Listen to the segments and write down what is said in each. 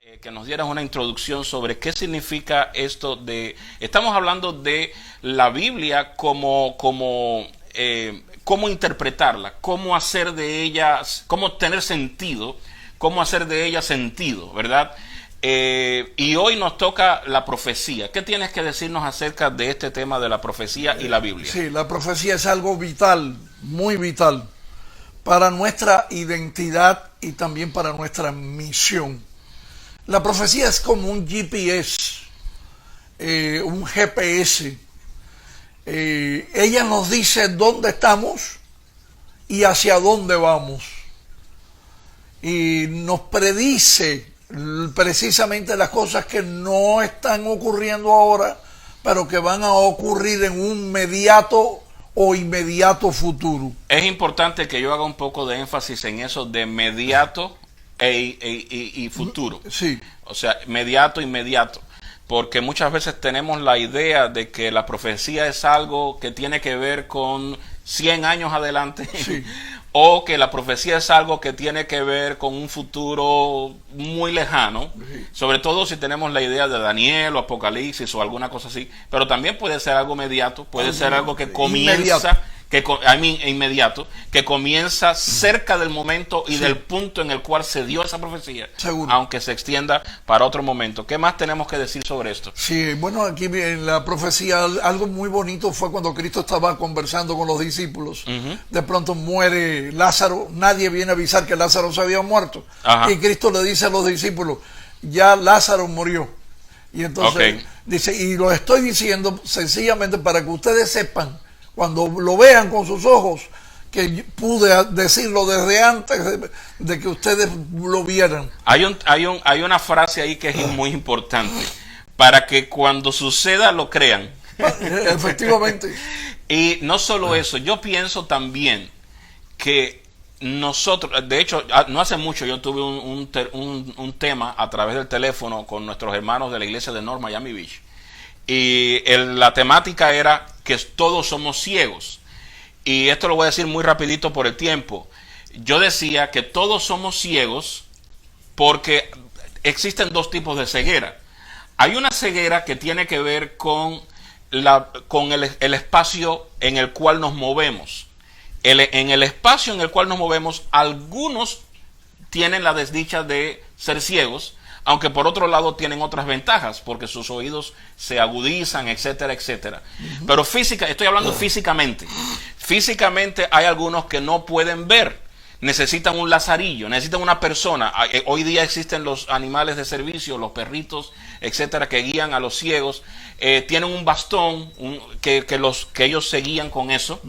Que nos dieras una introducción sobre qué significa esto de... Estamos hablando de la Biblia cómo interpretarla, cómo hacer de ella, cómo tener sentido, cómo hacer de ella sentido, ¿verdad? Y hoy nos toca la profecía. ¿Qué tienes que decirnos acerca de este tema de la profecía y la Biblia? Sí, la profecía es algo vital, muy vital, para nuestra identidad y también para nuestra misión. La profecía es como un GPS, un GPS. Ella nos dice dónde estamos y hacia dónde vamos. Y nos predice precisamente las cosas que no están ocurriendo ahora, pero que van a ocurrir en un mediato o inmediato futuro. Es importante que yo haga un poco de énfasis en eso de mediato y futuro. Sí. O sea, inmediato. Porque muchas veces tenemos la idea de que la profecía es algo que tiene que ver con 100 años adelante. Sí. O que la profecía es algo que tiene que ver con un futuro muy lejano, Sí. sobre todo si tenemos la idea de Daniel o Apocalipsis o alguna cosa así, pero también puede ser algo inmediato, puede ser algo que comienza, inmediato, que comienza cerca del momento y Sí. del punto en el cual se dio esa profecía, Seguro. aunque se extienda para otro momento. ¿Qué más tenemos que decir sobre esto? Sí, bueno, aquí en la profecía algo muy bonito fue cuando Cristo estaba conversando con los discípulos. De pronto muere Lázaro, nadie viene a avisar que Lázaro se había muerto. Ajá. Y Cristo le dice a los discípulos, ya Lázaro murió. Y entonces Ok. dice, y lo estoy diciendo sencillamente para que ustedes sepan, cuando lo vean con sus ojos, que pude decirlo desde antes de que ustedes lo vieran. Hay una frase ahí que es muy importante, para que cuando suceda lo crean. Efectivamente. Y no solo eso, yo pienso también que nosotros, de hecho, no hace mucho yo tuve un tema a través del teléfono con nuestros hermanos de la iglesia de North Miami Beach. Y la temática era que todos somos ciegos. Y esto lo voy a decir muy rapidito por el tiempo. Yo decía que todos somos ciegos porque existen dos tipos de ceguera. Hay una ceguera que tiene que ver con el espacio en el cual nos movemos. En el espacio en el cual nos movemos, algunos tienen la desdicha de ser ciegos, aunque por otro lado tienen otras ventajas, porque sus oídos se agudizan, etcétera, etcétera. Pero estoy hablando físicamente. Físicamente hay algunos que no pueden ver, necesitan un lazarillo, necesitan una persona. Hoy día existen los animales de servicio, los perritos, etcétera, que guían a los ciegos. Tienen un bastón que ellos se guían con eso.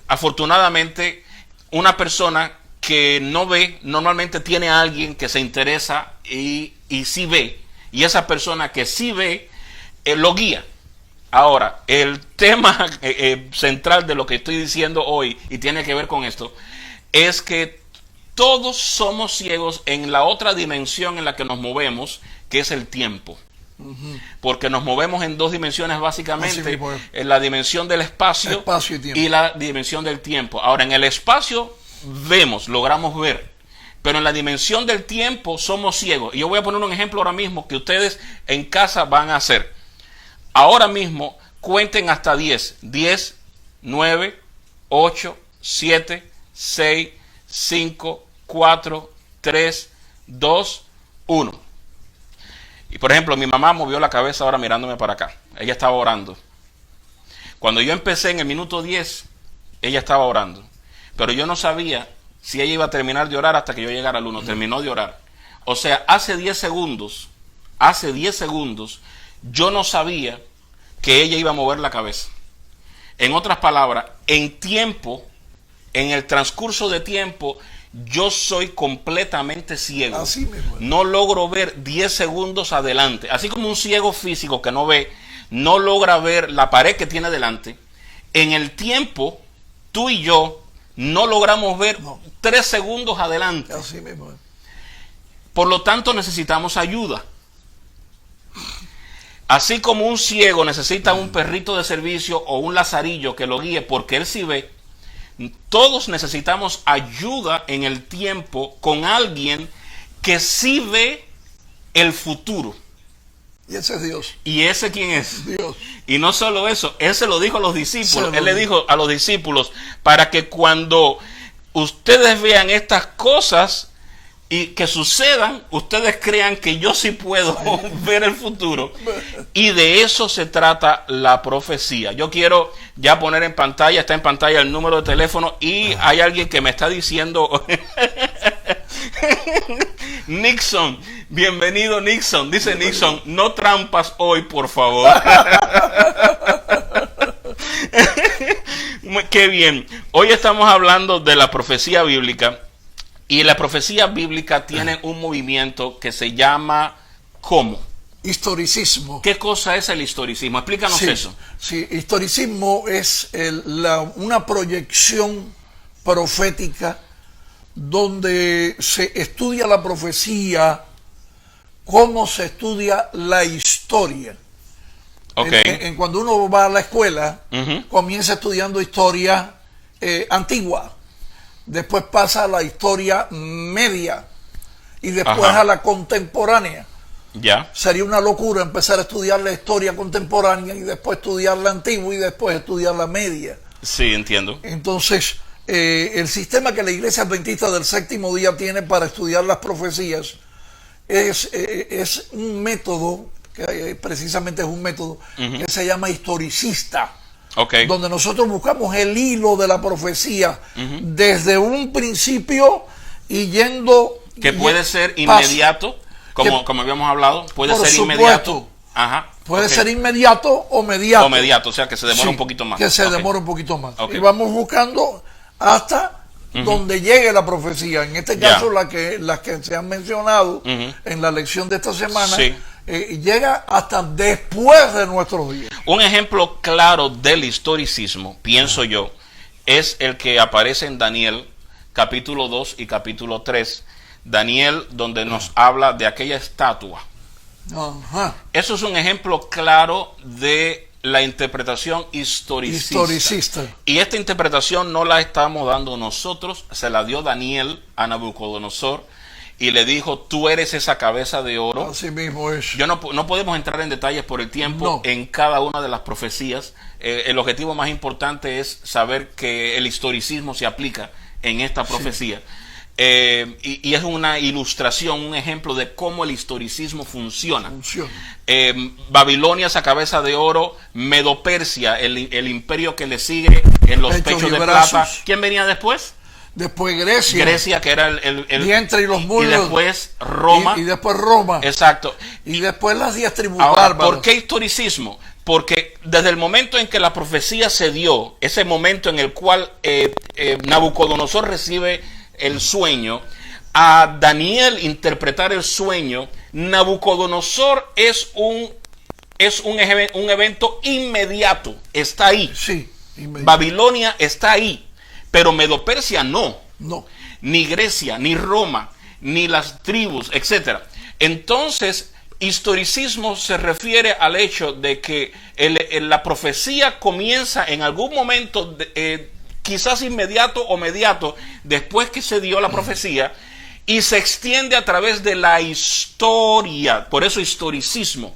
Afortunadamente, una persona que no ve, normalmente tiene a alguien que se interesa y sí ve, y esa persona que sí ve, lo guía. Ahora, el tema central de lo que estoy diciendo hoy, y tiene que ver con esto, es que todos somos ciegos en la otra dimensión en la que nos movemos, que es el tiempo. Porque nos movemos en dos dimensiones básicamente, en la dimensión del espacio y la dimensión del tiempo. Ahora, en el espacio logramos ver, pero en la dimensión del tiempo somos ciegos. Y yo voy a poner un ejemplo ahora mismo que ustedes en casa van a hacer. Ahora mismo cuenten hasta 10. 10, 9, 8, 7, 6, 5, 4, 3, 2, 1. Y por ejemplo, mi mamá movió la cabeza ahora mirándome para acá. Ella estaba orando. Cuando yo empecé en el minuto 10, ella estaba orando. Pero yo no sabía si ella iba a terminar de orar hasta que yo llegara al 1. Terminó de orar. O sea, hace 10 segundos, yo no sabía que ella iba a mover la cabeza. En otras palabras, en el transcurso de tiempo, yo soy completamente ciego. Así mismo. No logro ver 10 segundos adelante. Así como un ciego físico que no ve, no logra ver la pared que tiene delante. En el tiempo, tú y yo no logramos ver 3 segundos adelante. Así mismo. Por lo tanto, necesitamos ayuda. Así como un ciego necesita un perrito de servicio o un lazarillo que lo guíe porque él sí ve, todos necesitamos ayuda en el tiempo con alguien que sí ve el futuro. Y ese es Dios. ¿Y ese quién es? Dios. Y no solo eso, Él se lo dijo a los discípulos. Se Él lo le dijo a los discípulos, para que cuando ustedes vean estas cosas y que sucedan, ustedes crean que yo sí puedo ver el futuro. Y de eso se trata la profecía. Yo quiero ya poner en pantalla, está en pantalla el número de teléfono, y hay alguien que me está diciendo Nixon, bienvenido Nixon. Dice Nixon, no trampas hoy, por favor. Qué bien. Hoy estamos hablando de la profecía bíblica. Y la profecía bíblica tiene un movimiento que se llama ¿cómo? Historicismo. ¿Qué cosa es el historicismo? Explícanos eso. Sí, historicismo es una proyección profética donde se estudia la profecía como se estudia la historia. Okay. Cuando uno va a la escuela, Uh-huh. comienza estudiando historia antigua. Después pasa a la historia media y después Ajá. a la contemporánea. Ya. Sería una locura empezar a estudiar la historia contemporánea y después estudiar la antigua y después estudiar la media. Sí, entiendo. Entonces, el sistema que la Iglesia Adventista del Séptimo Día tiene para estudiar las profecías es un método, que precisamente es un método Uh-huh. que se llama historicista. Okay. Donde nosotros buscamos el hilo de la profecía Uh-huh. desde un principio y yendo... Que puede ser paso. inmediato, como habíamos hablado, puede Por ser supuesto. inmediato. Ajá. Puede Okay. ser inmediato o mediato. O mediato, o sea que se demora Sí, un poquito más. Que se Okay. demora un poquito más. Okay. Y vamos buscando hasta Uh-huh. donde llegue la profecía. En este Ya. caso, las que se han mencionado Uh-huh. en la lección de esta semana, Sí. Llega hasta después de nuestros días. Un ejemplo claro del historicismo, pienso yo, es el que aparece en Daniel capítulo 2 y capítulo 3. Daniel, donde nos habla de aquella estatua. Ajá. Eso es un ejemplo claro de la interpretación historicista. Y esta interpretación no la estamos dando nosotros, se la dio Daniel a Nabucodonosor y le dijo, tú eres esa cabeza de oro. Así mismo es. Yo no podemos entrar en detalles por el tiempo No. en cada una de las profecías. El objetivo más importante es saber que el historicismo se aplica en esta profecía. Y es una ilustración, un ejemplo de cómo el historicismo funciona. Babilonia, esa cabeza de oro, Medo-Persia, el imperio que le sigue en los pechos de plata. ¿Quién venía después? Después Grecia. Grecia, que era el vientre y los muslos. Y después Roma. Y después Roma. Exacto. Y después las 10 tribus Ahora, bárbaras. ¿por qué historicismo? Porque desde el momento en que la profecía se dio, ese momento en el cual Nabucodonosor recibe el sueño, a Daniel interpretar el sueño, Nabucodonosor es un evento inmediato, está ahí. Sí, inmediato. Babilonia está ahí, pero Medo-Persia no. No. Ni Grecia, ni Roma, ni las tribus, etc. Entonces, historicismo se refiere al hecho de que la profecía comienza en algún momento, quizás inmediato o mediato, después que se dio la profecía, y se extiende a través de la historia. Por eso historicismo.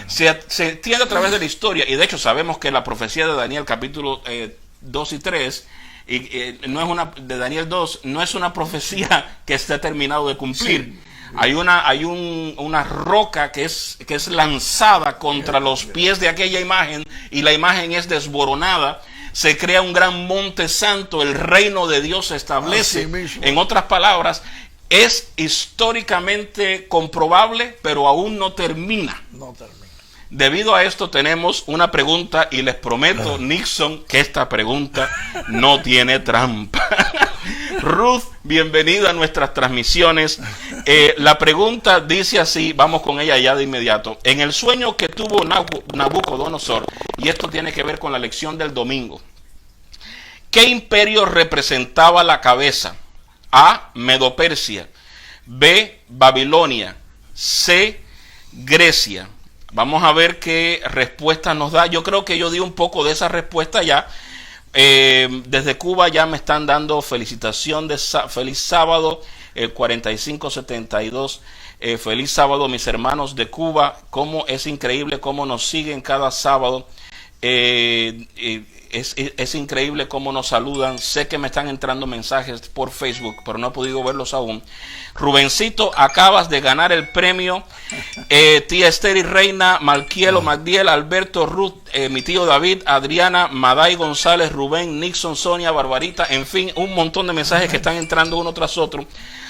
Se extiende a través de la historia. Y de hecho sabemos que la profecía de Daniel capítulo 2 y 3, no es una de Daniel 2, no es una profecía que esté terminado de cumplir. Sí. Hay una roca que es lanzada contra los pies de aquella imagen, y la imagen es desboronada. Se crea un gran monte santo, el reino de Dios se establece. En otras palabras, es históricamente comprobable, pero aún no termina. No termina. Debido a esto tenemos una pregunta, y les prometo, Nixon, que esta pregunta no tiene trampa. Ruth, bienvenida a nuestras transmisiones. La pregunta dice así, vamos con ella ya de inmediato. En el sueño que tuvo Nabucodonosor, y esto tiene que ver con la lección del domingo, ¿qué imperio representaba la cabeza? A, Medo-Persia. B, Babilonia. C, Grecia. Vamos a ver qué respuesta nos da. Yo creo que yo di un poco de esa respuesta ya. Desde Cuba ya me están dando felicitación de feliz sábado. 4572. Feliz sábado, mis hermanos de Cuba. Cómo es increíble cómo nos siguen cada sábado. Es increíble cómo nos saludan. Sé que me están entrando mensajes por Facebook, pero no he podido verlos aún. Rubencito, acabas de ganar el premio. Tía Esther y Reina, Malquielo, Magdiel, Alberto, Ruth, mi tío David, Adriana, Maday González, Rubén, Nixon, Sonia, Barbarita, en fin, un montón de mensajes que están entrando uno tras otro.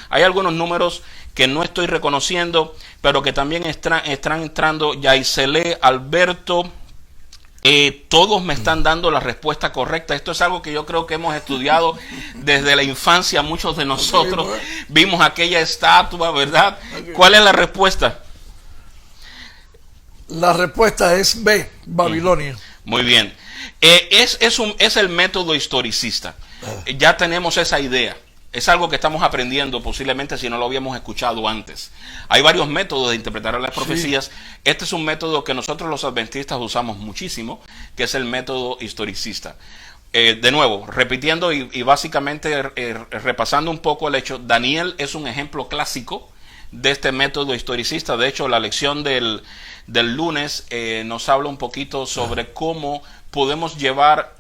Hay algunos números que no estoy reconociendo, pero que también están entrando. Yaiselé, Alberto, todos me están dando la respuesta correcta. Esto es algo que yo creo que hemos estudiado desde la infancia. Muchos de nosotros vimos aquella estatua, ¿verdad? ¿Cuál es la respuesta? La respuesta es B, Babilonia. Muy bien. Es el método historicista. Ya tenemos esa idea. Es algo que estamos aprendiendo, posiblemente si no lo habíamos escuchado antes. Hay varios métodos de interpretar las profecías. Sí. Este es un método que nosotros los adventistas usamos muchísimo, que es el método historicista. De nuevo, repitiendo y básicamente repasando un poco el hecho, Daniel es un ejemplo clásico de este método historicista. De hecho, la lección del lunes nos habla un poquito sobre cómo podemos llevar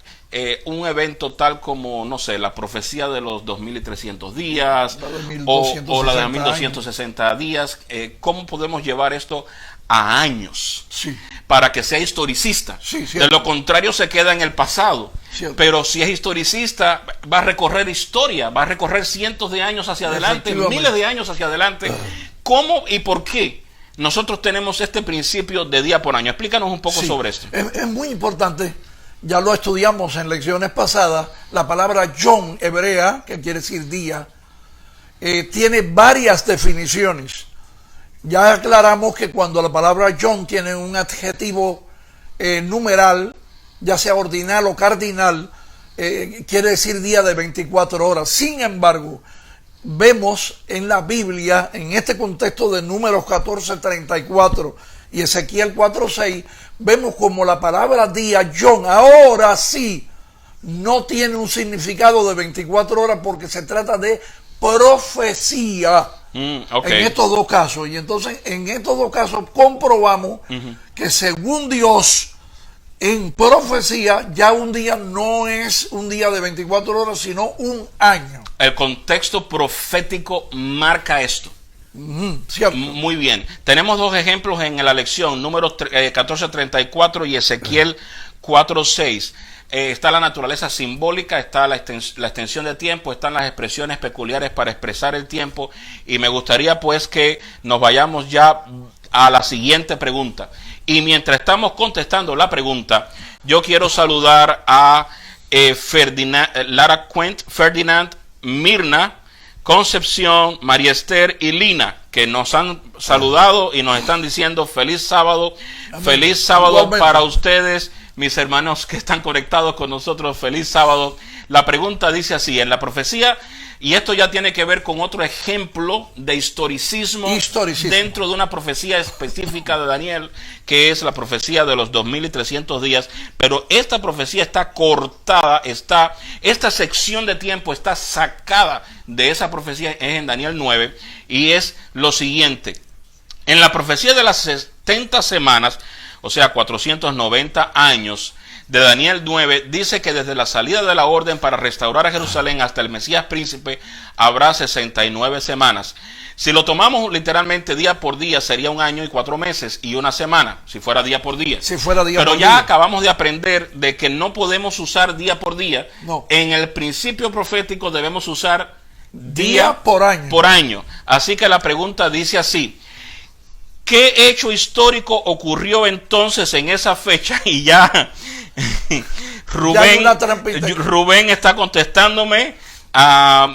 un evento tal como, no sé, la profecía de los 2300 días o la de 1260 días. ¿Cómo podemos llevar esto a años? Sí. Para que sea historicista. Sí, de lo contrario se queda en el pasado. Cierto. Pero si es historicista, va a recorrer historia, va a recorrer cientos de años hacia adelante, miles de años hacia adelante. ¿Cómo y por qué nosotros tenemos este principio de día por año? Explícanos un poco sobre esto. Es muy importante. Ya lo estudiamos en lecciones pasadas. La palabra Yom hebrea, que quiere decir día, tiene varias definiciones. Ya aclaramos que cuando la palabra Yom tiene un adjetivo numeral, ya sea ordinal o cardinal, quiere decir día de 24 horas. Sin embargo, vemos en la Biblia, en este contexto de Números 14:34 y Ezequiel 4:6, vemos como la palabra día, Yom, ahora sí, no tiene un significado de 24 horas porque se trata de profecía. Okay. En estos dos casos. Y entonces en estos dos casos comprobamos que según Dios, en profecía, ya un día no es un día de 24 horas, sino un año. El contexto profético marca esto. Cierto. Muy bien. Tenemos dos ejemplos en la lección, Números 14:34 y Ezequiel 4:6. Está la naturaleza simbólica, está la extensión de tiempo, están las expresiones peculiares para expresar el tiempo. Y me gustaría pues que nos vayamos ya a la siguiente pregunta. Y mientras estamos contestando la pregunta, yo quiero saludar a Lara Quent, Ferdinand, Mirna, Concepción, María Esther y Lina, que nos han saludado y nos están diciendo feliz sábado. Amén. Feliz sábado para ustedes, mis hermanos que están conectados con nosotros. Feliz sábado. La pregunta dice así, en la profecía, y esto ya tiene que ver con otro ejemplo de historicismo dentro de una profecía específica de Daniel, que es la profecía de los 2300 días, pero esta profecía está cortada, esta sección de tiempo está sacada de esa profecía, es en Daniel 9, y es lo siguiente: en la profecía de las 70 semanas, o sea 490 años, de Daniel 9, dice que desde la salida de la orden para restaurar a Jerusalén hasta el Mesías príncipe habrá 69 semanas. Si lo tomamos literalmente día por día, sería un año y 4 meses y una semana, si fuera día por día. Pero ya acabamos de aprender de que no podemos usar día por día. No. En el principio profético debemos usar día por año. por año. Así que la pregunta dice así: ¿qué hecho histórico ocurrió entonces en esa fecha? Y ya Rubén está contestándome.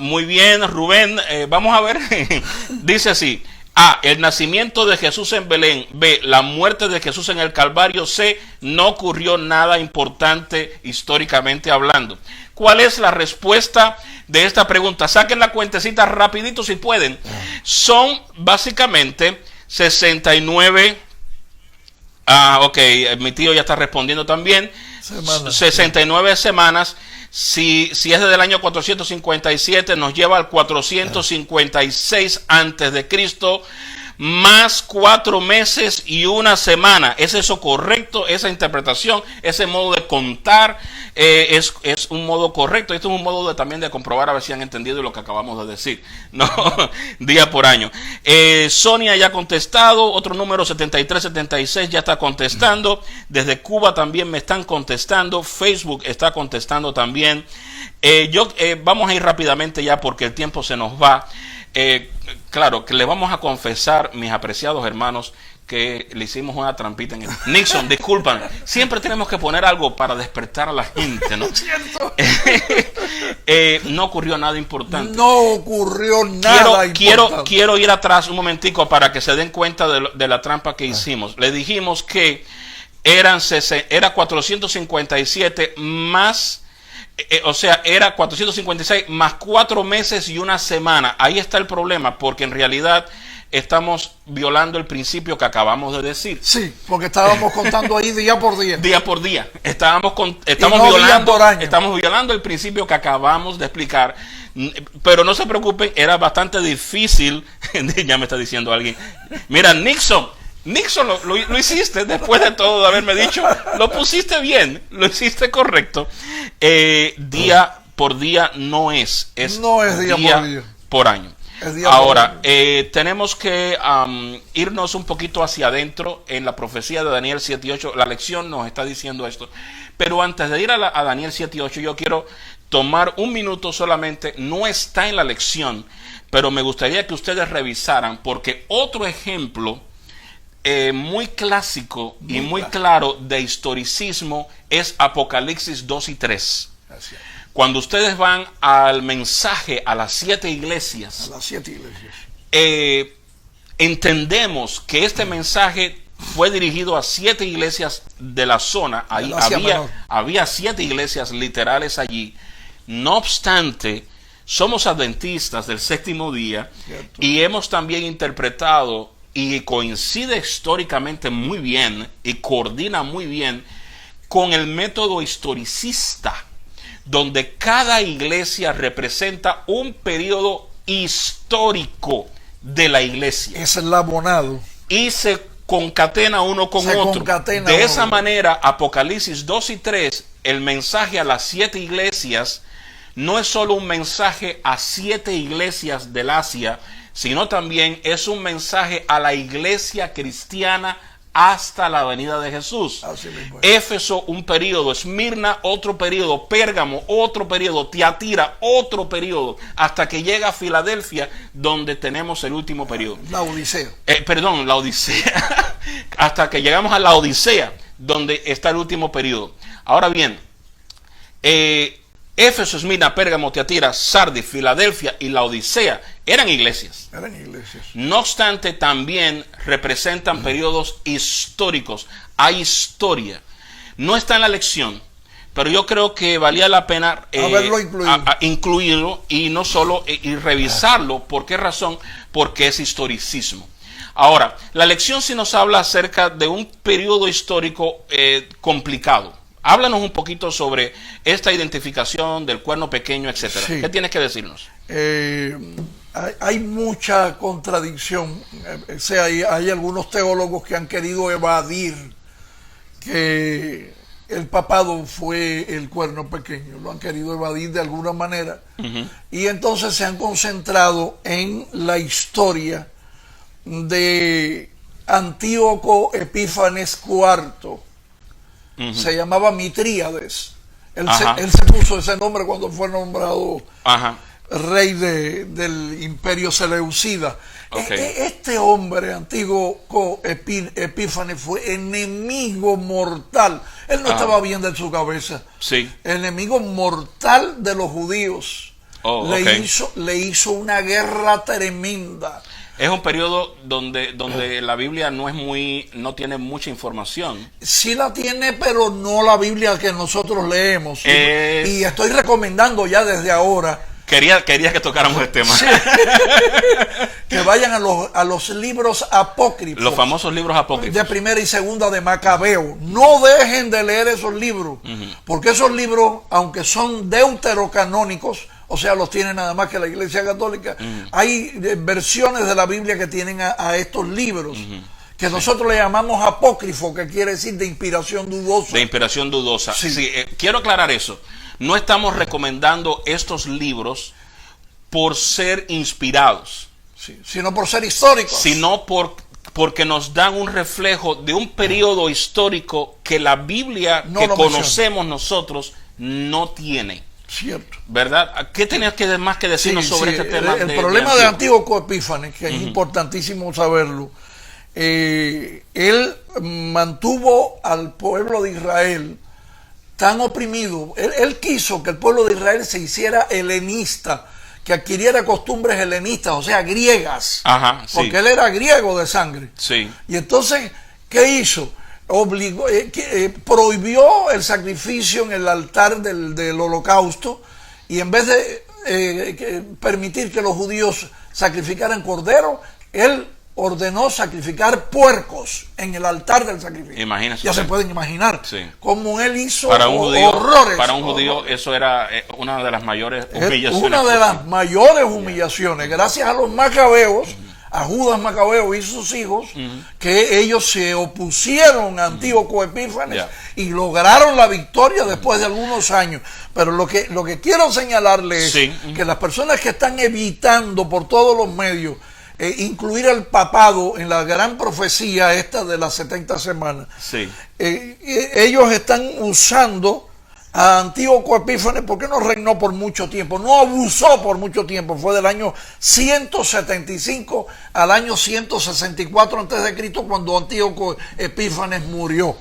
Muy bien, Rubén. Vamos a ver. Dice así: A, el nacimiento de Jesús en Belén. B, la muerte de Jesús en el Calvario. C, no ocurrió nada importante históricamente hablando. ¿Cuál es la respuesta de esta pregunta? Saquen la cuentecita rapidito si pueden. Son básicamente 69. Ok, mi tío ya está respondiendo también. 69 semanas. Si es desde el año 457, nos lleva al 456 antes de Cristo, más 4 meses y una semana. ¿Es eso correcto? Esa interpretación, ese modo de contar es un modo correcto. Esto es un modo también de comprobar a ver si han entendido lo que acabamos de decir, ¿no? Día por año. Sonia ya ha contestado. Otro número 7376 ya está contestando. Desde Cuba también me están contestando. Facebook está contestando también. Vamos a ir rápidamente ya porque el tiempo se nos va. Claro, que le vamos a confesar, mis apreciados hermanos, que le hicimos una trampita en el... Nixon, disculpan, siempre tenemos que poner algo para despertar a la gente, ¿no? No ocurrió nada importante. No ocurrió nada importante. Quiero ir atrás un momentico para que se den cuenta de la trampa que hicimos. Le dijimos que era 457 más... o sea, era 456 más 4 meses y una semana. Ahí está el problema, porque en realidad estamos violando el principio que acabamos de decir. Sí, porque estábamos contando ahí día por día. Día por día. Estamos violando el principio que acabamos de explicar. Pero no se preocupen, era bastante difícil. Ya me está diciendo alguien. Mira, Nixon, lo hiciste después de todo de haberme dicho, lo pusiste bien, lo hiciste correcto. Día por día no es día por año. Ahora, tenemos que irnos un poquito hacia adentro en la profecía de Daniel 7:8. La lección nos está diciendo esto. Pero antes de ir a Daniel 7:8, yo quiero tomar un minuto solamente. No está en la lección, pero me gustaría que ustedes revisaran, porque otro ejemplo muy clásico y muy claro de historicismo es Apocalipsis 2 y 3. Gracias. Cuando ustedes van al mensaje a las 7 iglesias, entendemos que este mensaje fue dirigido a 7 iglesias de la zona. Ahí había 7 iglesias literales allí. No obstante, somos adventistas del séptimo día, ¿cierto? Y hemos también interpretado, y coincide históricamente muy bien y coordina muy bien con el método historicista, donde cada iglesia representa un periodo histórico de la iglesia. Es el abonado. Y se concatena uno con otro. De esa manera, Apocalipsis 2 y 3, el mensaje a las 7 iglesias, no es solo un mensaje a 7 iglesias del Asia, sino también es un mensaje a la iglesia cristiana hasta la venida de Jesús. Éfeso, un periodo; Esmirna, otro periodo; Pérgamo, otro periodo; Tiatira, otro periodo, hasta que llega a Filadelfia, donde tenemos el último periodo. La Odisea. La Odisea. Hasta que llegamos a la Odisea, donde está el último periodo. Ahora bien, Éfeso, Esmirna, Pérgamo, Tiatira, Sardis, Filadelfia y la Odisea eran iglesias. No obstante, también representan periodos históricos. Hay historia. No está en la lección, pero yo creo que valía la pena incluirlo y no solo y revisarlo. ¿Por qué razón? Porque es historicismo. Ahora, la lección sí nos habla acerca de un periodo histórico complicado. Háblanos un poquito sobre esta identificación del cuerno pequeño, etcétera. Sí. ¿Qué tienes que decirnos? Hay mucha contradicción. Hay algunos teólogos que han querido evadir que el papado fue el cuerno pequeño. Lo han querido evadir de alguna manera. Y entonces se han concentrado en la historia de Antíoco Epífanes IV. Se llamaba Mitríades. Él se puso ese nombre cuando fue nombrado rey del imperio seleucida. Este hombre, Antíoco Epífanes, fue enemigo mortal. Él no estaba bien de su cabeza. Sí. Enemigo mortal de los judíos. Le hizo una guerra tremenda. Es un periodo donde la Biblia no tiene mucha información. Sí la tiene, pero no la Biblia que nosotros leemos. Y estoy recomendando ya desde ahora Quería que tocáramos el tema. Sí. Que vayan a los libros apócrifos. Los famosos libros apócrifos. De primera y segunda de Macabeo. No dejen de leer esos libros. Porque esos libros, aunque son deuterocanónicos, o sea, los tiene nada más que la Iglesia Católica, hay versiones de la Biblia que tienen a estos libros. Que nosotros le llamamos apócrifo, que quiere decir de inspiración dudosa. De inspiración dudosa. Sí. Sí, quiero aclarar eso. No estamos recomendando estos libros por ser inspirados, Sí, sino por ser históricos. sino porque nos dan un reflejo de un periodo histórico que la Biblia No que lo conocemos nosotros no tiene. Cierto. ¿Verdad? ¿Qué tenías que más que decirnos sobre este tema? El problema de Antíoco Epífanes, que es importantísimo saberlo, él mantuvo al pueblo de Israel tan oprimido. Él quiso que el pueblo de Israel se hiciera helenista, que adquiriera costumbres helenistas, o sea, griegas. Ajá, sí. Porque él era griego de sangre. Sí. Y entonces, ¿qué hizo? Prohibió el sacrificio en el altar del holocausto, y en vez de permitir que los judíos sacrificaran cordero, él ordenó sacrificar puercos en el altar del sacrificio. Imagínese ya usted. Se pueden imaginar cómo él hizo horrores. Para un judío eso era una de las mayores humillaciones. Una de las mayores humillaciones. Gracias a los macabeos, a Judas Macabeo y sus hijos, que ellos se opusieron a Antíoco Epífanes y lograron la victoria después de algunos años. Pero lo que quiero señalarles es que las personas que están evitando por todos los medios incluir al papado en la gran profecía esta de las 70 semanas, ellos están usando a Antíoco Epífanes porque no reinó por mucho tiempo, no abusó por mucho tiempo, fue del año 175 al año 164 a.C. cuando Antíoco Epífanes murió.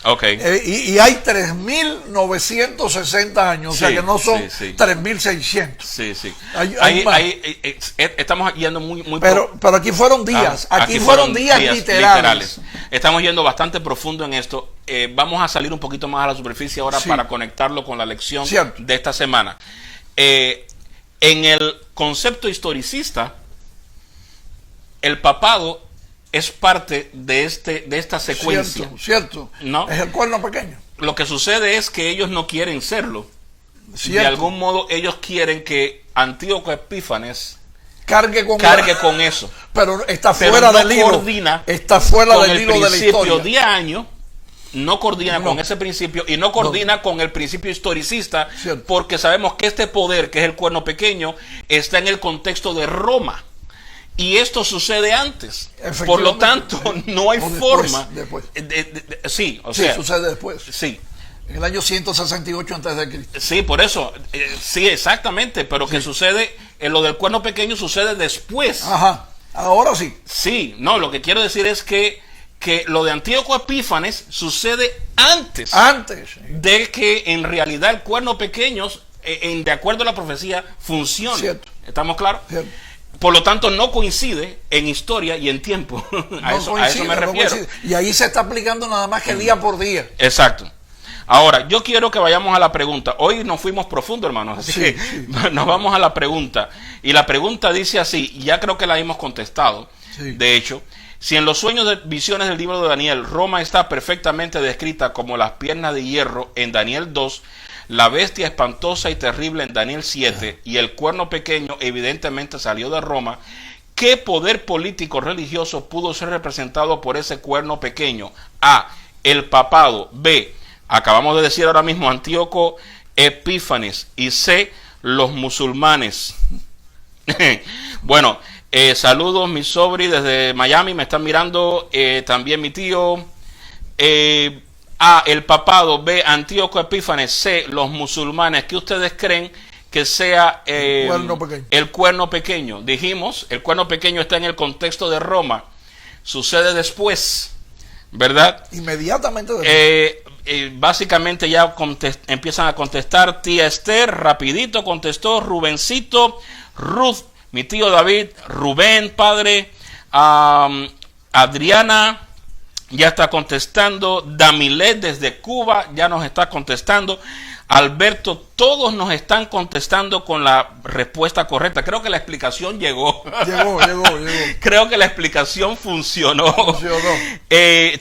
Y hay 3.960 años, o sea que no son 3.600. Sí. Estamos yendo muy pero aquí fueron días, aquí fueron días literales. Estamos yendo bastante profundo en esto. Vamos a salir un poquito más a la superficie ahora para conectarlo con la lección de esta semana. En el concepto historicista, el papado es parte de esta secuencia. Cierto. ¿No? Es el cuerno pequeño. Lo que sucede es que ellos no quieren serlo. De algún modo ellos quieren que Antíoco Epífanes cargue con eso. Pero está fuera del hilo. Está fuera del hilo de la historia. De año no coordina con ese principio y no coordina con el principio historicista, porque sabemos que este poder, que es el cuerno pequeño, está en el contexto de Roma. Y esto sucede antes. Por lo tanto, no hay forma. Después. Sí, sucede después. Sí. En el año 168 a.C. Sí, por eso. Sí, exactamente. Pero que sucede, lo del cuerno pequeño sucede después. Ajá. Ahora sí. Sí, no, lo que quiero decir es que lo de Antíoco Epífanes sucede antes. De que en realidad el cuerno pequeño, de acuerdo a la profecía, funcione. Cierto. ¿Estamos claros? Cierto. Por lo tanto, no coincide en historia y en tiempo. A eso me refiero. Y ahí se está aplicando nada más que día por día. Exacto. Ahora, yo quiero que vayamos a la pregunta. Hoy nos fuimos profundo, hermanos. Así que nos vamos a la pregunta. Y la pregunta dice así, ya creo que la hemos contestado. De hecho, si en los sueños de visiones del libro de Daniel, Roma está perfectamente descrita como las piernas de hierro en Daniel 2, la bestia espantosa y terrible en Daniel 7 y el cuerno pequeño evidentemente salió de Roma, ¿qué poder político religioso pudo ser representado por ese cuerno pequeño? A. El papado. B. Acabamos de decir ahora mismo Antíoco Epífanes. Y C. Los musulmanes. Bueno, saludos mi sobri desde Miami, me están mirando, también mi tío. A. El papado. B. Antíoco Epífanes. C. Los musulmanes. ¿Qué ustedes creen que sea el cuerno pequeño? Dijimos, el cuerno pequeño está en el contexto de Roma. Sucede después, ¿verdad? Inmediatamente después. Básicamente ya empiezan a contestar. Tía Esther, rapidito contestó. Rubencito, Ruth, mi tío David, Rubén, padre, Adriana ya está contestando. Damilet desde Cuba ya nos está contestando. Alberto, todos nos están contestando con la respuesta correcta. Creo que la explicación llegó. Llegó. Creo que la explicación funcionó.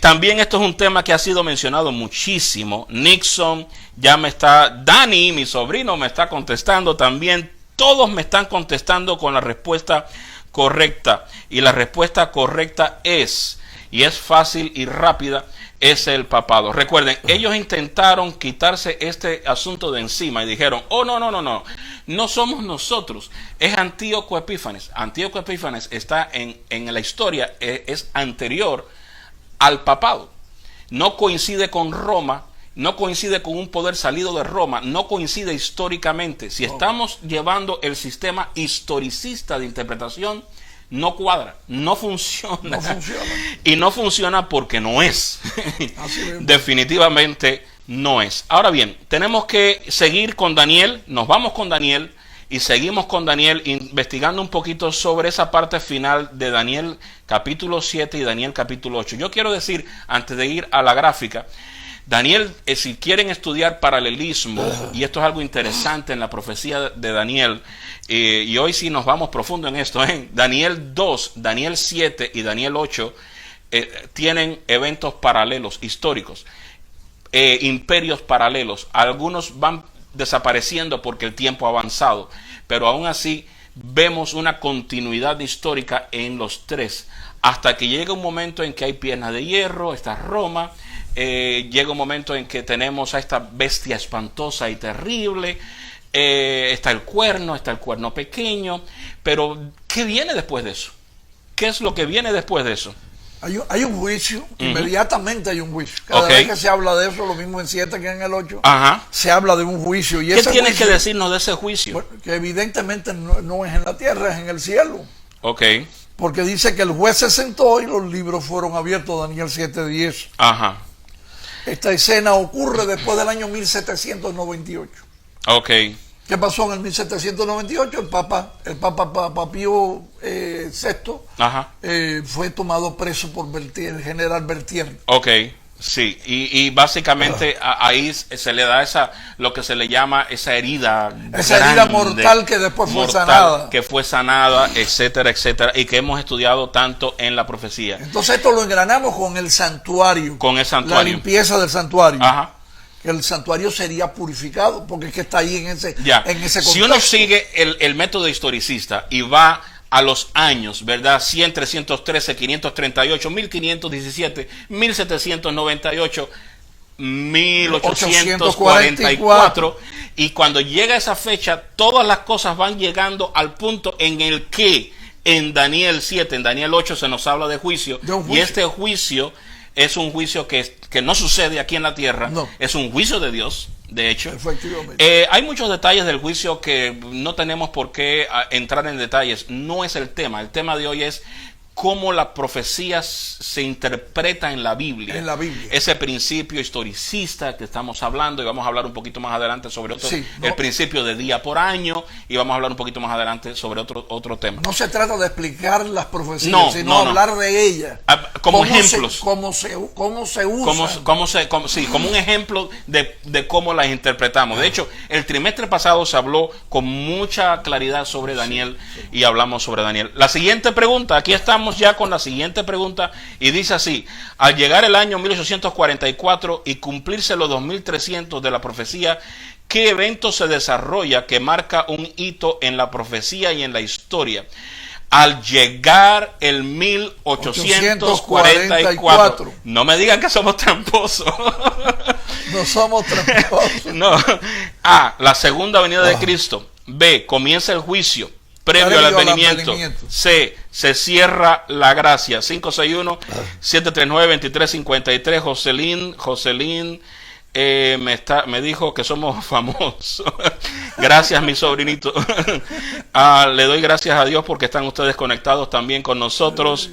También esto es un tema que ha sido mencionado muchísimo. Nixon ya me está, Dani, mi sobrino, me está contestando también. Todos me están contestando con la respuesta correcta. Y la respuesta correcta es, y es fácil y rápida, es el papado. Recuerden, ellos intentaron quitarse este asunto de encima y dijeron, oh, no somos nosotros, es Antíoco Epífanes. Antíoco Epífanes está en la historia, es anterior al papado. No coincide con Roma, no coincide con un poder salido de Roma, no coincide históricamente. Si estamos llevando el sistema historicista de interpretación, no cuadra, no funciona. Y no funciona porque no es. Definitivamente no es. Ahora bien, tenemos que seguir con Daniel. Nos vamos con Daniel y seguimos con Daniel investigando un poquito sobre esa parte final de Daniel capítulo 7 y Daniel capítulo 8. Yo quiero decir, antes de ir a la gráfica, Daniel, si quieren estudiar paralelismo, y esto es algo interesante en la profecía de Daniel, y hoy sí nos vamos profundo en esto, Daniel 2, Daniel 7 y Daniel 8 tienen eventos paralelos históricos, imperios paralelos. Algunos van desapareciendo porque el tiempo ha avanzado, pero aún así vemos una continuidad histórica en los tres, hasta que llega un momento en que hay piernas de hierro, está Roma. Llega un momento en que tenemos a esta bestia espantosa y terrible, está el cuerno pequeño, pero ¿qué viene después de eso? ¿Qué es lo que viene después de eso? Hay un juicio, inmediatamente hay un juicio. Cada vez que se habla de eso, lo mismo en 7 que en el 8, se habla de un juicio. Y ¿qué tienes que decirnos de ese juicio? Bueno, que evidentemente no es en la tierra, es en el cielo. Porque dice que el juez se sentó y los libros fueron abiertos, Daniel 7:10. Esta escena ocurre después del año 1798. ¿Qué pasó en el 1798? El Papa Pío VI fue tomado preso por el general Berthier. Sí, y básicamente ahí se le da lo que se le llama esa herida mortal que después fue sanada. Que fue sanada, etcétera, etcétera, y que hemos estudiado tanto en la profecía. Entonces esto lo engranamos con el santuario. La limpieza del santuario. El santuario sería purificado, porque es que está ahí en ese contexto. Si uno sigue el método historicista y va a los años, ¿verdad? 100, 313, 538, 1517, 1798, 1844. Y cuando llega esa fecha, todas las cosas van llegando al punto en el que en Daniel 7, en Daniel 8 se nos habla de juicio. Y este juicio es un juicio que no sucede aquí en la tierra. Es un juicio de Dios. De hecho, hay muchos detalles del juicio que no tenemos por qué entrar en detalles. No es el tema. El tema de hoy es cómo las profecías se interpretan en la Biblia. Ese principio historicista que estamos hablando, y vamos a hablar un poquito más adelante sobre el principio de día por año, y vamos a hablar un poquito más adelante sobre otro tema. No se trata de explicar las profecías, sino hablar de ellas. Como ejemplos. Cómo se usan. Como un ejemplo de cómo las interpretamos. De hecho, el trimestre pasado se habló con mucha claridad sobre Daniel y hablamos sobre Daniel. La siguiente pregunta, aquí estamos ya con la siguiente pregunta, y dice así: al llegar el año 1844 y cumplirse los 2300 de la profecía, ¿qué evento se desarrolla que marca un hito en la profecía y en la historia? Al llegar el 1844. No me digan que somos tramposos. No somos tramposos. No. A, la segunda venida de Cristo. B, comienza el juicio previo al advenimiento. C, se cierra la gracia. 561-739-2353. Jocelyn me dijo que somos famosos. Gracias, mi sobrinito. Le doy gracias a Dios porque están ustedes conectados también con nosotros.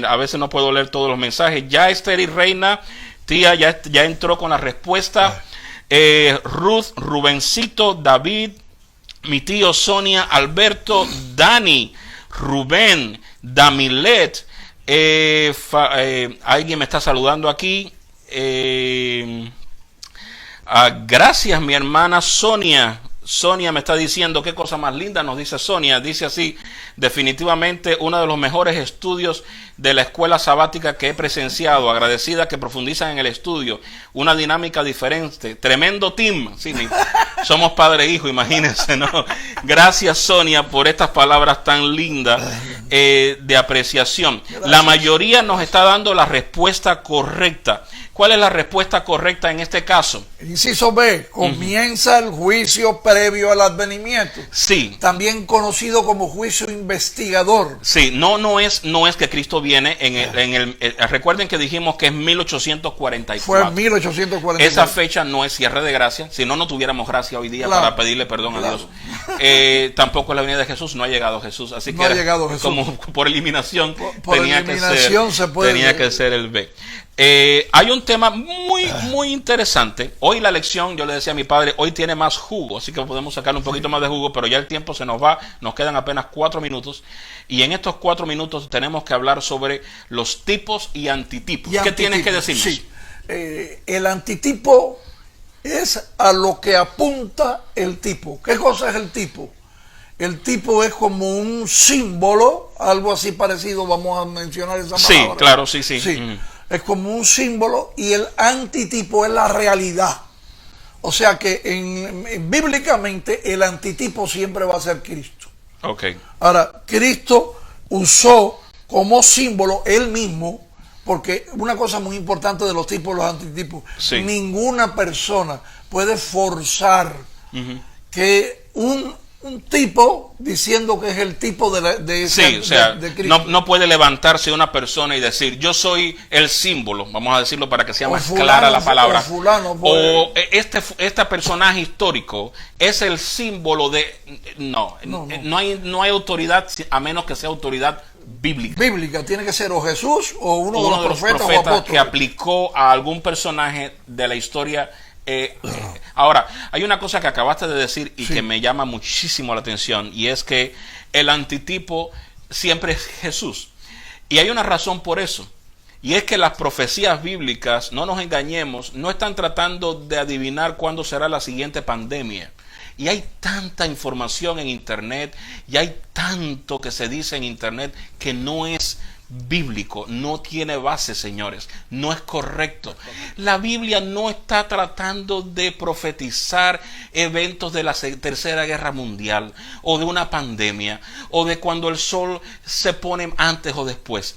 A veces no puedo leer todos los mensajes. Ya Esther y Reina, tía, ya entró con la respuesta. Ruth, Rubencito, David, mi tío Sonia, Alberto, Dani, Rubén, Damilet, alguien me está saludando aquí, Gracias, mi hermana Sonia. Sonia me está diciendo, qué cosa más linda nos dice Sonia. Dice así: definitivamente uno de los mejores estudios de la escuela sabática que he presenciado. Agradecida que profundizan en el estudio. Una dinámica diferente. Tremendo team. Sí, somos padre e hijo, imagínense, ¿no? Gracias, Sonia, por estas palabras tan lindas de apreciación. Gracias. La mayoría nos está dando la respuesta correcta. ¿Cuál es la respuesta correcta en este caso? Inciso B, comienza el juicio previo al advenimiento. Sí. También conocido como juicio investigador. Sí, no es que Cristo viene recuerden que dijimos que es 1844. Fue en 1844. Esa fecha no es cierre de gracia, si no, no tuviéramos gracia hoy día para pedirle perdón a Dios. Tampoco es la venida de Jesús, no ha llegado Jesús, así que no ha llegado Jesús. Como por eliminación, por eliminación tenía que ser el B. Hay un tema muy interesante. Hoy la lección, yo le decía a mi padre, hoy tiene más jugo, así que podemos sacarle un poquito más de jugo, pero ya el tiempo se nos va, nos quedan apenas 4 minutos, y en estos 4 minutos tenemos que hablar sobre los tipos y antitipos. ¿Qué tienes que decirnos? Sí. El antitipo es a lo que apunta el tipo. ¿Qué cosa es el tipo? El tipo es como un símbolo, algo así parecido, vamos a mencionar esa palabra. Sí, claro, sí. Es como un símbolo, y el antitipo es la realidad. O sea que bíblicamente el antitipo siempre va a ser Cristo. Okay. Ahora, Cristo usó como símbolo él mismo, porque una cosa muy importante de los tipos y los antitipos, ninguna persona puede forzar que un tipo diciendo que es el tipo de Cristo. No puede levantarse una persona y decir, yo soy el símbolo, vamos a decirlo para que sea más clara la palabra, este personaje histórico es el símbolo de... No hay autoridad a menos que sea autoridad bíblica. Tiene que ser o Jesús o uno de los profetas o apóstoles que aplicó a algún personaje de la historia. Ahora, hay una cosa que acabaste de decir y que me llama muchísimo la atención, y es que el antitipo siempre es Jesús, y hay una razón por eso, y es que las profecías bíblicas, no nos engañemos, no están tratando de adivinar cuándo será la siguiente pandemia. Y hay tanta información en internet, y hay tanto que se dice en internet que no es bíblico, no tiene base, señores, no es correcto. La Biblia no está tratando de profetizar eventos de la Tercera Guerra Mundial, o de una pandemia, o de cuando el sol se pone antes o después.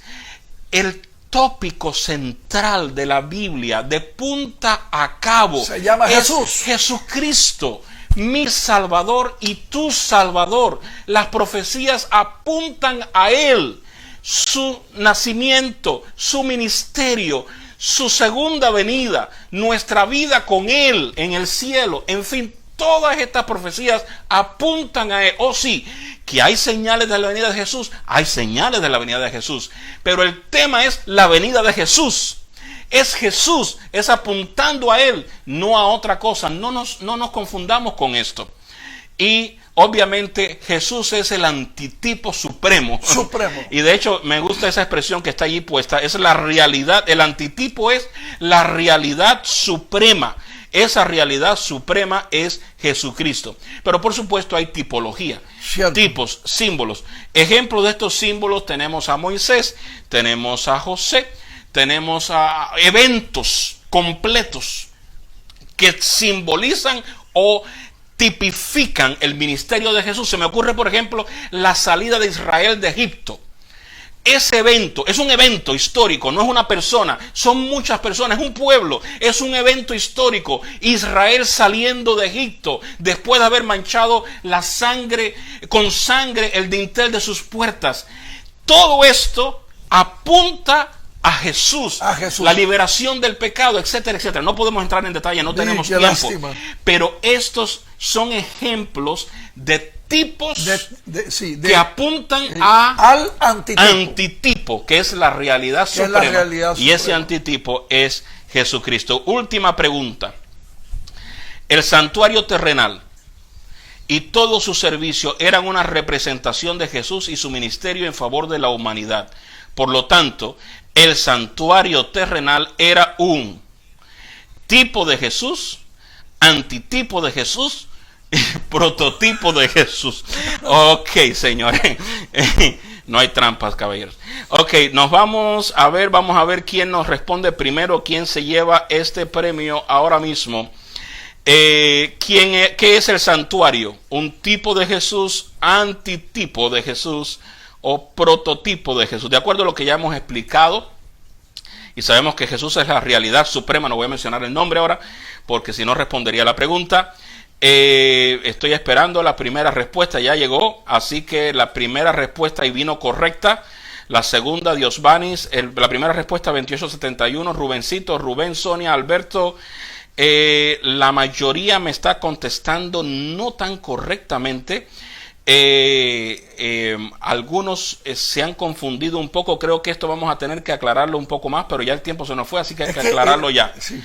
El tópico central de la Biblia, de punta a cabo, se llama Jesús. Jesucristo, mi Salvador y tu Salvador. Las profecías apuntan a Él. Su nacimiento, su ministerio, su segunda venida, nuestra vida con Él en el cielo, en fin, todas estas profecías apuntan a Él. Oh sí, que hay señales de la venida de Jesús, hay señales de la venida de Jesús, pero el tema es la venida de Jesús. Es Jesús, es apuntando a Él, no a otra cosa. No nos confundamos con esto. Y obviamente Jesús es el antitipo supremo. Y de hecho me gusta esa expresión que está allí puesta. Es la realidad. El antitipo es la realidad suprema. Esa realidad suprema es Jesucristo. Pero por supuesto hay tipología. Cierto. Tipos, símbolos. Ejemplos de estos símbolos tenemos a Moisés, tenemos a José, tenemos a eventos completos que simbolizan o tipifican el ministerio de Jesús. Se me ocurre, por ejemplo, la salida de Israel de Egipto. Ese evento es un evento histórico, no es una persona, son muchas personas, es un pueblo, es un evento histórico. Israel saliendo de Egipto después de haber manchado con sangre el dintel de sus puertas. Todo esto apunta a Jesús, la liberación del pecado, etcétera, etcétera. No podemos entrar en detalle, no tenemos tiempo. Lástima. Pero estos son ejemplos de tipos que apuntan al antitipo, que es la realidad suprema. Y ese antitipo es Jesucristo. Última pregunta. El santuario terrenal y todo su servicio eran una representación de Jesús y su ministerio en favor de la humanidad. Por lo tanto, el santuario terrenal era un tipo de Jesús, antitipo de Jesús y prototipo de Jesús. Ok, señores. No hay trampas, caballeros. Ok, vamos a ver quién nos responde primero, quién se lleva este premio ahora mismo. ¿Qué es el santuario? ¿Un tipo de Jesús, antitipo de Jesús o prototipo de Jesús? De acuerdo a lo que ya hemos explicado, y sabemos que Jesús es la realidad suprema, no voy a mencionar el nombre ahora, porque si no respondería la pregunta. Estoy esperando la primera respuesta, ya llegó, así que la primera respuesta y vino correcta. La segunda, Diosvanis. La primera respuesta, 2871, Rubencito, Rubén, Sonia, Alberto. La mayoría me está contestando no tan correctamente. Algunos se han confundido un poco. Creo que esto vamos a tener que aclararlo un poco más, pero ya el tiempo se nos fue, así que hay que aclararlo ya. Sí.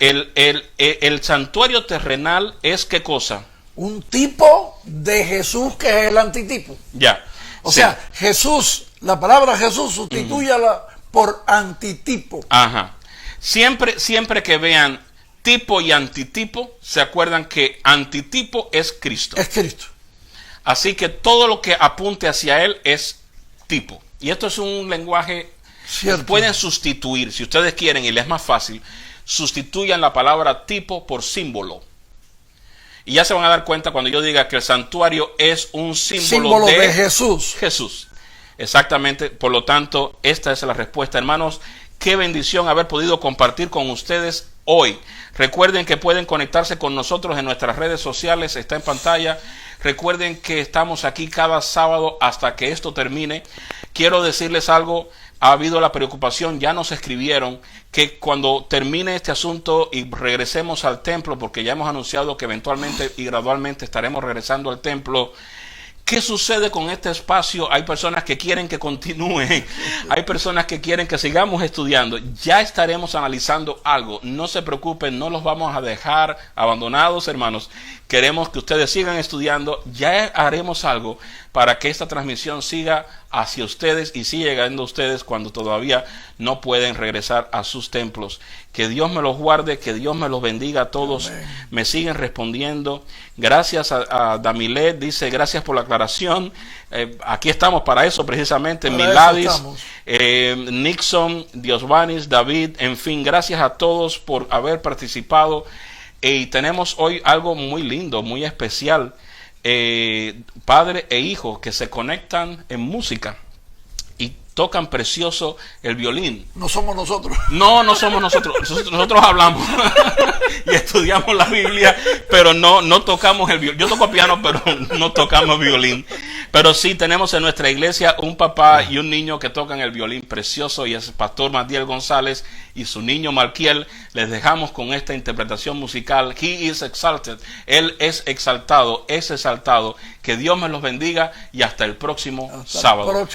El santuario terrenal es ¿qué cosa? Un tipo de Jesús que es el antitipo. Ya. O sea, Jesús, la palabra Jesús, sustitúyala por antitipo. Ajá. Siempre que vean tipo y antitipo, se acuerdan que antitipo es Cristo. Es Cristo. Así que todo lo que apunte hacia Él es tipo. Y esto es un lenguaje que pueden sustituir, si ustedes quieren y les es más fácil, sustituyan la palabra tipo por símbolo. Y ya se van a dar cuenta cuando yo diga que el santuario es un símbolo de Jesús. Jesús. Exactamente. Por lo tanto, esta es la respuesta, hermanos. Qué bendición haber podido compartir con ustedes hoy. Recuerden que pueden conectarse con nosotros en nuestras redes sociales, está en pantalla. Recuerden que estamos aquí cada sábado hasta que esto termine. Quiero decirles algo, ha habido la preocupación, ya nos escribieron, que cuando termine este asunto y regresemos al templo, porque ya hemos anunciado que eventualmente y gradualmente estaremos regresando al templo. ¿Qué sucede con este espacio? Hay personas que quieren que continúe, hay personas que quieren que sigamos estudiando. Ya estaremos analizando algo. No se preocupen, no los vamos a dejar abandonados, hermanos. Queremos que ustedes sigan estudiando. Ya haremos algo para que esta transmisión siga hacia ustedes y siga llegando a ustedes cuando todavía no pueden regresar a sus templos. Que Dios me los guarde, que Dios me los bendiga a todos. Amén. Me siguen respondiendo. Gracias a Damilet, dice gracias por la aclaración. Aquí estamos para eso precisamente. Miladis, Nixon, Diosvanis, David, en fin, gracias a todos por haber participado. Y tenemos hoy algo muy lindo, muy especial. Padre e hijo que se conectan en música y tocan precioso el violín. No somos nosotros. No somos nosotros. Nosotros hablamos y estudiamos la Biblia, pero no tocamos el violín. Yo toco piano, pero no tocamos violín. Pero sí tenemos en nuestra iglesia un papá y un niño que tocan el violín precioso, y es el pastor Matiel González y su niño Malquiel. Les dejamos con esta interpretación musical. He is exalted. Él es exaltado, es exaltado. Que Dios me los bendiga y hasta el próximo sábado.